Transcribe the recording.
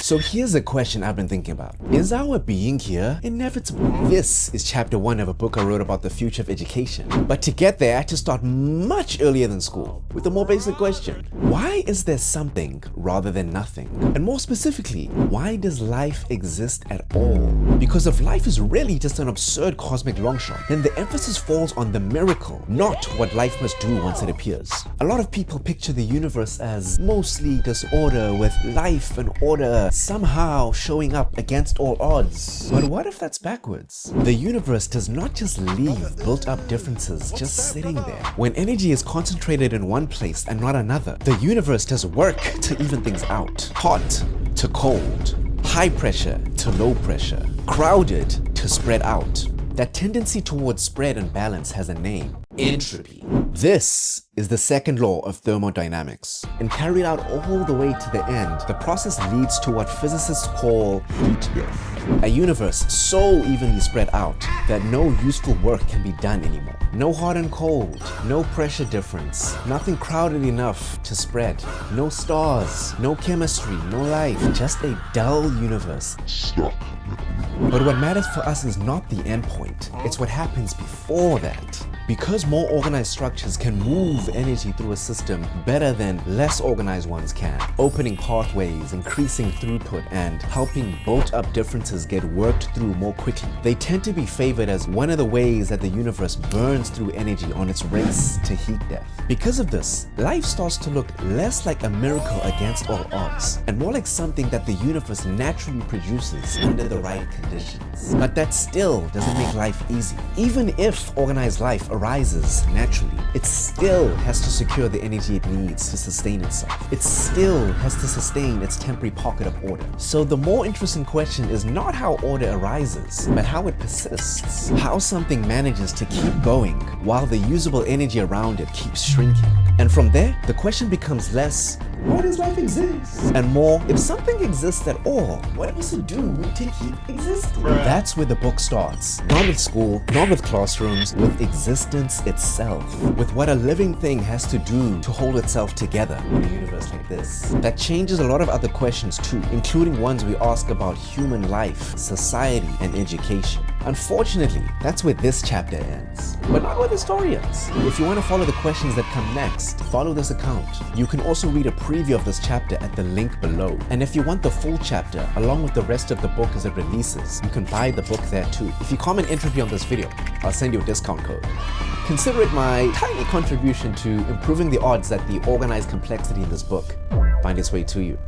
So here's a question I've been thinking about. Is our being here inevitable? This is chapter 1 of a book I wrote about the future of education. But to get there, I had to start much earlier than school with a more basic question. Why is there something rather than nothing? And more specifically, why does life exist at all? Because if life is really just an absurd cosmic longshot, then the emphasis falls on the miracle, not what life must do once it appears. A lot of people picture the universe as mostly disorder, with life and order somehow showing up against all odds. But what if that's backwards? The universe does not just leave built-up differences just sitting there. When energy is concentrated in one place and not another, the universe does work to even things out. Hot to cold, high pressure to low pressure, crowded to spread out. That tendency towards spread and balance has a name: entropy. This is the second law of thermodynamics, and carried out all the way to the end, the process leads to what physicists call heat death. A universe so evenly spread out that no useful work can be done anymore. No hot and cold, no pressure difference, nothing crowded enough to spread, no stars, no chemistry, no life, just a dull universe stuck. But what matters for us is not the end point, it's what happens before that. Because more organized structures can move energy through a system better than less organized ones can, opening pathways, increasing throughput, and helping bolt-up differences get worked through more quickly, they tend to be favored as one of the ways that the universe burns through energy on its race to heat death. Because of this, life starts to look less like a miracle against all odds, and more like something that the universe naturally produces under the right conditions. But that still doesn't make life easy. Even if organized life arises naturally, it still has to secure the energy it needs to sustain itself. It still has to sustain its temporary pocket of order. So the more interesting question is not how order arises, but how it persists. How something manages to keep going while the usable energy around it keeps shrinking. And from there, the question becomes less, why does life exist? And more, if something exists at all, what does it do to keep existing? That's where the book starts. Not with school, not with classrooms, with existence itself. With what a living thing has to do to hold itself together in a universe like this. That changes a lot of other questions too, including ones we ask about human life, society, and education. Unfortunately, that's where this chapter ends. But not where the story ends. If you want to follow the questions that come next, follow this account. You can also read a preview of this chapter at the link below. And if you want the full chapter, along with the rest of the book as it releases, you can buy the book there too. If you comment entropy on this video, I'll send you a discount code. Consider it my tiny contribution to improving the odds that the organized complexity in this book find its way to you.